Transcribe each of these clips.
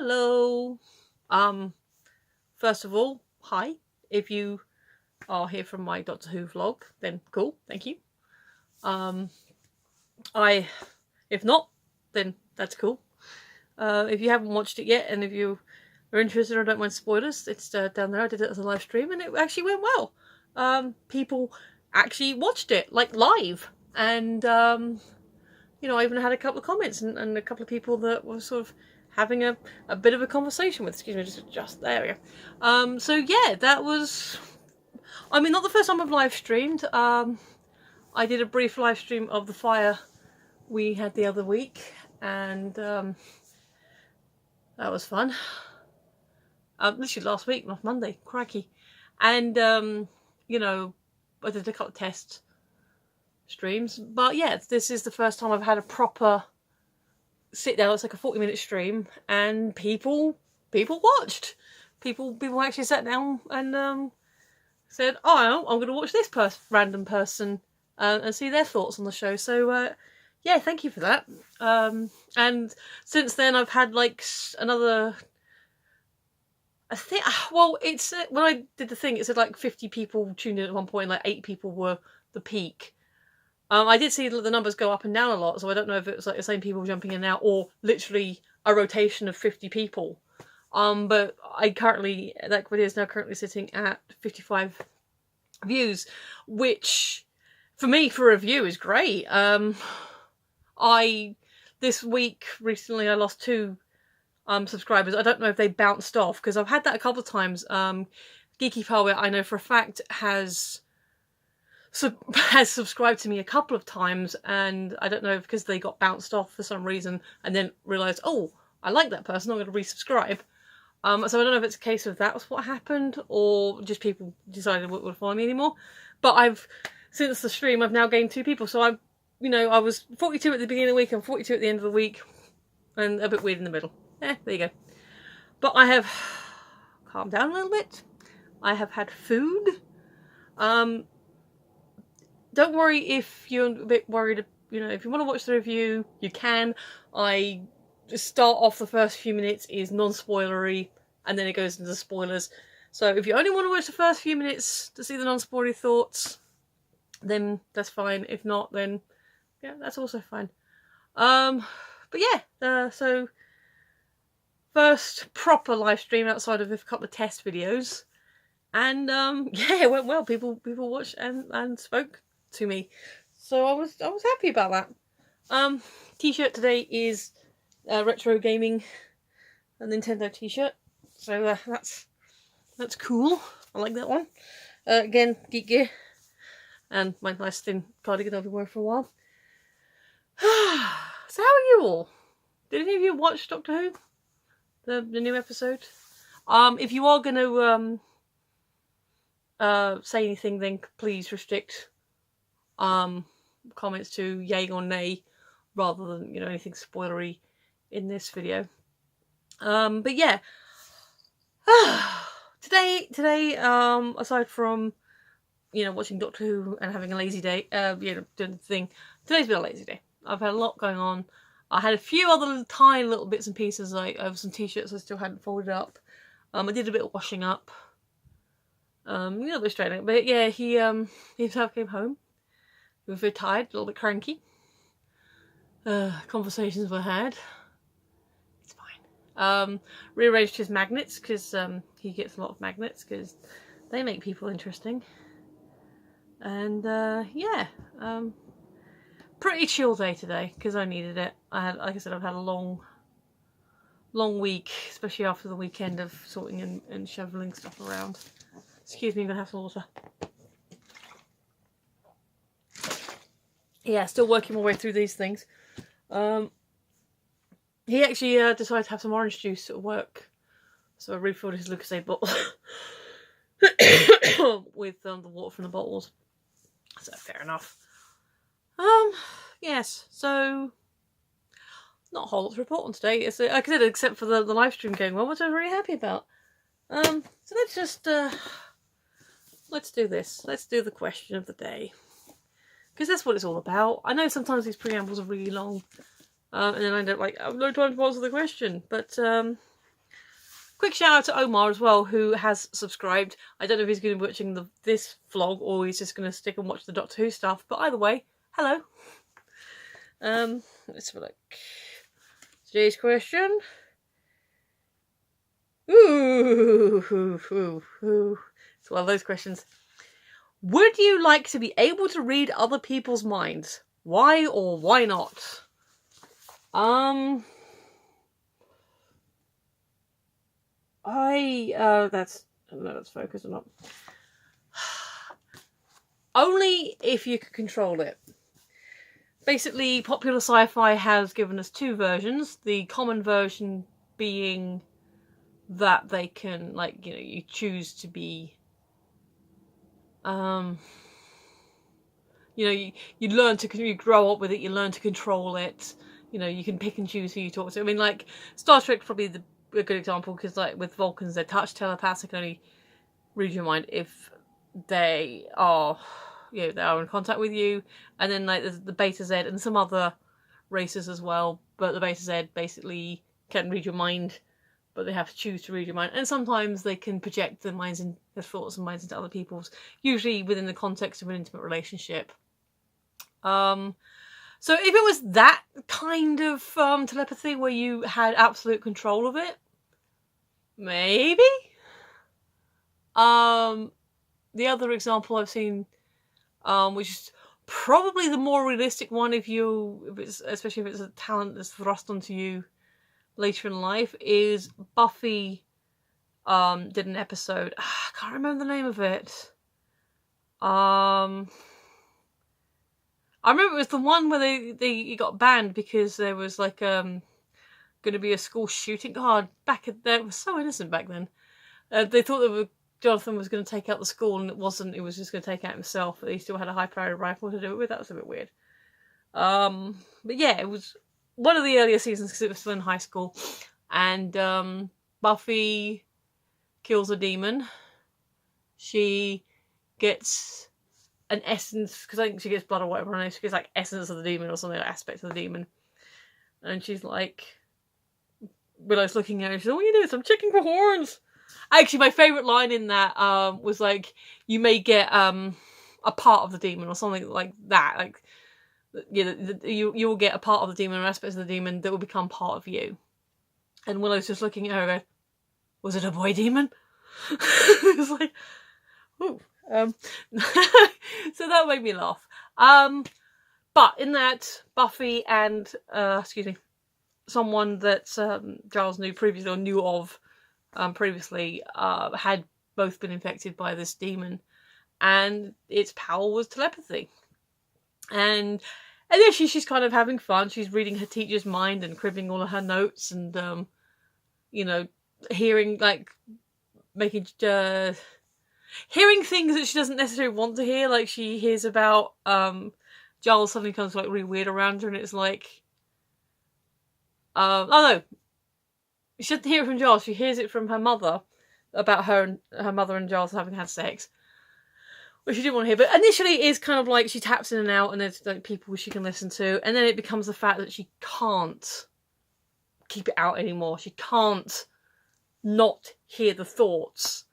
Hello. First of all, hi. If you are here from my Doctor Who vlog, then cool, thank you. If not, then that's cool. If you haven't watched it yet, and if you are interested or don't mind spoilers, it's down there. I did it as a live stream, and it actually went well. People actually watched it, like, live, and you know, I even had a couple of comments and a couple of people that were sort of having a bit of a conversation with. Excuse me, just there we go. So yeah, that was, I mean, not the first time I've live streamed. I did a brief live stream of the fire we had the other week, and that was fun. Literally last week, not Monday, crikey. And you know, I did a couple of test streams, but yeah, this is the first time I've had a proper sit down. It's like a 40-minute stream, and people watched. People actually sat down and said, "Oh, I'm going to watch this random person and see their thoughts on the show." So yeah, thank you for that. And since then, I've had like another. I think, well, it's when I did the thing, it said like 50 people tuned in at one point, and like 8 people were the peak. I did see the numbers go up and down a lot, so I don't know if it was like the same people jumping in and out, or literally a rotation of 50 people. But that video is now currently sitting at 55 views, which for me, for a view, is great. This week, recently, I lost 2 subscribers. I don't know if they bounced off, because I've had that a couple of times. Geeky Poet, I know for a fact, has subscribed to me a couple of times, and I don't know, because they got bounced off for some reason and then realised, oh, I like that person, I'm going to resubscribe. So I don't know if it's a case of that was what happened, or just people decided they wouldn't follow me anymore. But since the stream, I've now gained 2 people. So I was 42 at the beginning of the week and 42 at the end of the week, and a bit weird in the middle. There you go. But I have calmed down a little bit. I have had food. Don't worry if you're a bit worried, you know, if you want to watch the review, you can. I just start off, the first few minutes is non-spoilery, and then it goes into spoilers. So if you only want to watch the first few minutes to see the non-spoilery thoughts, then that's fine. If not, then yeah, that's also fine. But yeah, so first proper live stream outside of a couple of test videos, and yeah, it went well. People watched and spoke to me, so I was happy about that. T-shirt today is retro gaming, a Nintendo t-shirt, so that's cool. I like that one. Again, Geek Gear, and my nice thin cardigan I've been wearing for a while. So how are you all? Did any of you watch Doctor Who, the new episode? If you are going to say anything, then please restrict comments to yay or nay, rather than, you know, anything spoilery in this video. But yeah, today aside from, you know, watching Doctor Who and having a lazy day, you know, doing the thing, today's been a lazy day. I've had a lot going on. I had a few other tiny little bits and pieces, like over some t-shirts I still hadn't folded up. I did a bit of washing up. A little bit straightening, but yeah, he himself came home. He was very tired, a little bit cranky. Conversations were had. It's fine. Rearranged his magnets, because he gets a lot of magnets, because they make people interesting. And yeah, pretty chill day today, because I needed it. Like I said, I've had a long week, especially after the weekend of sorting and shoveling stuff around. Excuse me, I'm gonna have some water. Yeah, still working my way through these things. He actually decided to have some orange juice at work, so I refilled his Lucozade bottle with the water from the bottles. So fair enough. Yes, so not a whole lot to report on today. It's, like I said, except for the live stream going well, which I'm very happy about. So let's just let's do this. Let's do the question of the day, because that's what it's all about. I know sometimes these preambles are really long, and then I don't have no time to answer the question. But quick shout out to Omar as well, who has subscribed. I don't know if he's going to be watching this vlog or he's just going to stick and watch the Doctor Who stuff. But either way, hello. Let's have a look. Today's question. It's one of those questions. Would you like to be able to read other people's minds? Why or why not? I don't know, that's focused or not. Only if you could control it. Basically, popular sci-fi has given us two versions. The common version being that they can, like, you choose to be, you learn to, you grow up with it, you learn to control it. You can pick and choose who you talk to. I mean, like, Star Trek's probably a good example, because, like, with Vulcans, they're touch telepaths, they can only read your mind if they are, they are in contact with you. And then, like, there's the Beta Z and some other races as well, but the Beta Z basically can read your mind, but they have to choose to read your mind. And sometimes they can project their minds and their thoughts and minds into other people's, usually within the context of an intimate relationship. So if it was that kind of telepathy where you had absolute control of it, maybe. The other example I've seen, which is probably the more realistic one, especially if it's a talent that's thrust onto you later in life, is Buffy did an episode. I can't remember the name of it. I remember it was the one where they got banned because there was, like, going to be a school shooting. God, it was so innocent back then. They thought that Jonathan was going to take out the school, and it wasn't. It was just going to take out himself, but he still had a high-powered rifle to do it with. That was a bit weird. But yeah, it was one of the earlier seasons because it was still in high school. And Buffy kills a demon. She gets an essence, because I think she gets blood or whatever, and she gets, like, essence of the demon or something, like, aspect of the demon. And she's like, Willow's looking at her, she's like, what are you doing? I'm checking for horns. Actually, my favourite line in that was, like, you may get a part of the demon or something like that. Like, you will get a part of the demon or aspects of the demon that will become part of you. And Willow's just looking at her and going, was it a boy demon? It was like, ooh. So that made me laugh. But in that, Buffy and someone that Giles knew previously, or knew of previously, had both been infected by this demon, and its power was telepathy. And initially she's kind of having fun. She's reading her teacher's mind and cribbing all of her notes, and hearing, like, hearing things that she doesn't necessarily want to hear. Like, she hears about Giles suddenly becomes, like, really weird around her, and it's like, oh no, she doesn't hear it from Giles. She hears it from her mother about her mother and Giles having had sex, which she didn't want to hear. But initially it is kind of like she taps in and out, and there's, like, people she can listen to, and then it becomes the fact that she can't keep it out anymore. She can't not hear the thoughts,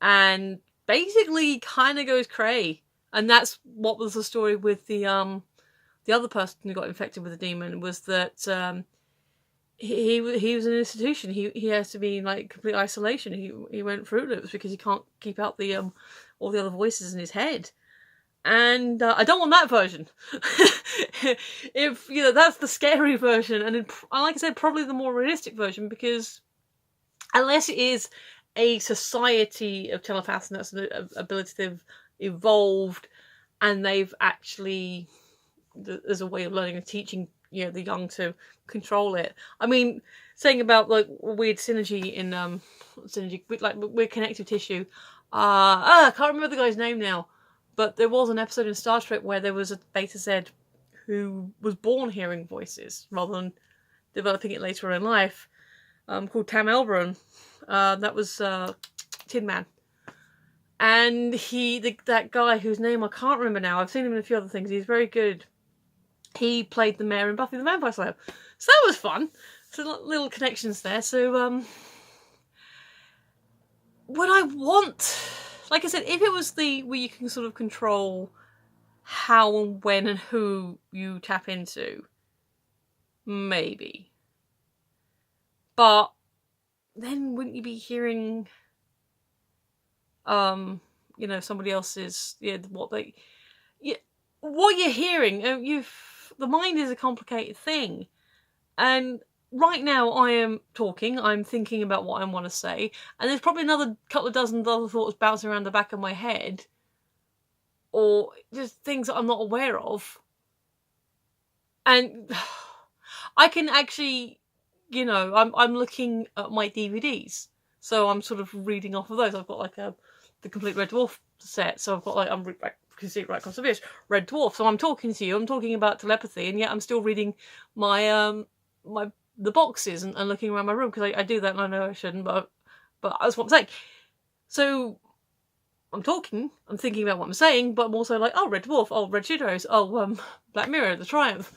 and basically kind of goes cray. And that's what was the story with the other person who got infected with the demon, was that he was in an institution. He has to be in, like, complete isolation. He went Fruit Loops because he can't keep out the all the other voices in his head. And I don't want that version. If that's the scary version, and like I said, probably the more realistic version, because unless it is a society of telepaths and that's an ability they've evolved, and they've actually, there's a way of learning and teaching the young to control it. I mean, saying about, like, weird synergy in like weird connective tissue. I can't remember the guy's name now, but there was an episode in Star Trek where there was a Beta Z who was born hearing voices rather than developing it later in life, called Tam Elbron. That was Tin Man. And that guy whose name I can't remember now, I've seen him in a few other things, he's very good. He played the mayor in Buffy the Vampire Slayer. So that was fun. So little connections there. So would I want, like I said, if it was where you can sort of control how and when and who you tap into, maybe. But then wouldn't you be hearing, somebody else's, what you're hearing? The mind is a complicated thing, and right now I am talking, I'm thinking about what I want to say, and there's probably another couple of dozen other thoughts bouncing around the back of my head, or just things that I'm not aware of. And I can actually, I'm looking at my DVDs, so I'm sort of reading off of those. I've got like the complete Red Dwarf set, so I've got like, you can see it right across the fish, Red Dwarf. So I'm talking to you, I'm talking about telepathy, and yet I'm still reading my the boxes and looking around my room, because I do that, and I know I shouldn't, but that's what I'm saying. So I'm talking, I'm thinking about what I'm saying, but I'm also like, oh, Red Dwarf, oh, Red Shadows, oh, Black Mirror, The Triumph,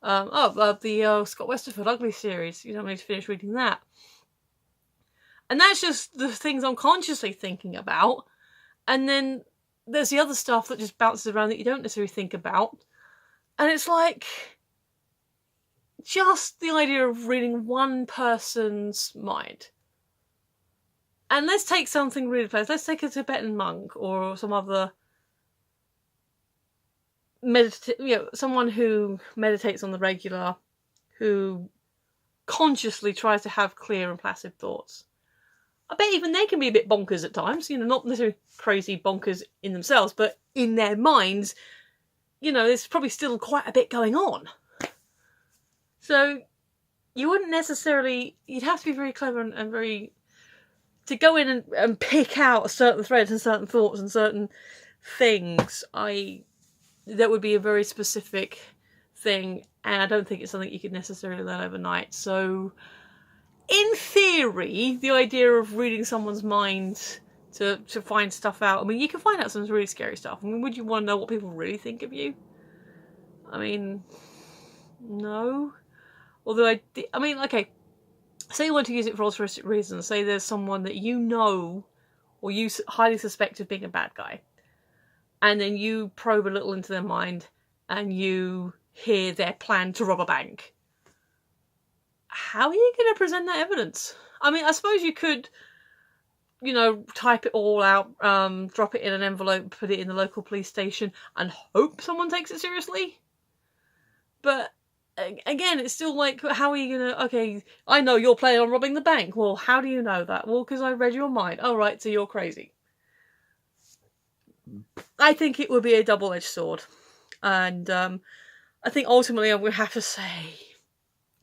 the Scott Westerford Ugly series. You don't need to finish reading that. And that's just the things I'm consciously thinking about. And then there's the other stuff that just bounces around that you don't necessarily think about. And it's like, just the idea of reading one person's mind. And let's take something really close. Let's take a Tibetan monk or some other someone who meditates on the regular, who consciously tries to have clear and placid thoughts. I bet even they can be a bit bonkers at times, not necessarily crazy bonkers in themselves, but in their minds, there's probably still quite a bit going on. So you wouldn't necessarily, you'd have to be very clever and very, to go in and pick out certain threads and certain thoughts and certain things. That would be a very specific thing, and I don't think it's something you could necessarily learn overnight. So in theory, the idea of reading someone's mind to find stuff out, I mean, you can find out some really scary stuff. I mean, would you want to know what people really think of you? I mean, no. Although okay, say you want to use it for altruistic reasons. Say there's someone that you know, or you highly suspect of being a bad guy, and then you probe a little into their mind, and you hear their plan to rob a bank. How are you going to present that evidence? I mean, I suppose you could, type it all out, drop it in an envelope, put it in the local police station, and hope someone takes it seriously. But again, it's still like, how are you going to, okay, I know you're planning on robbing the bank. Well, how do you know that? Well, because I read your mind. Oh, right, so you're crazy. I think it would be a double-edged sword. And I think ultimately I would have to say,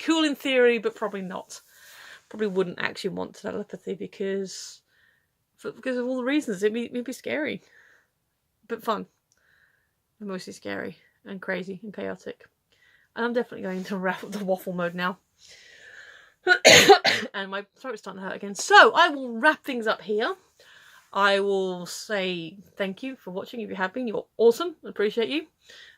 cool in theory, but probably not. Probably wouldn't actually want telepathy because of all the reasons. It'd be scary. But fun. Mostly scary and crazy and chaotic. And I'm definitely going to wrap up the waffle mode now. And my throat's starting to hurt again. So I will wrap things up here. I will say thank you for watching. If you have been, you're awesome. I appreciate you.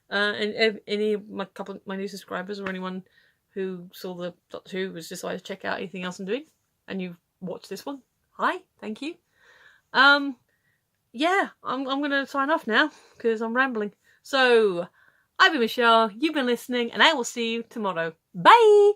And if any of my new subscribers or anyone who saw the Doctor Who was decided to check out anything else I'm doing, and you've watched this one, hi, thank you. Yeah, I'm going to sign off now because I'm rambling. So I've been Michelle, you've been listening, and I will see you tomorrow. Bye!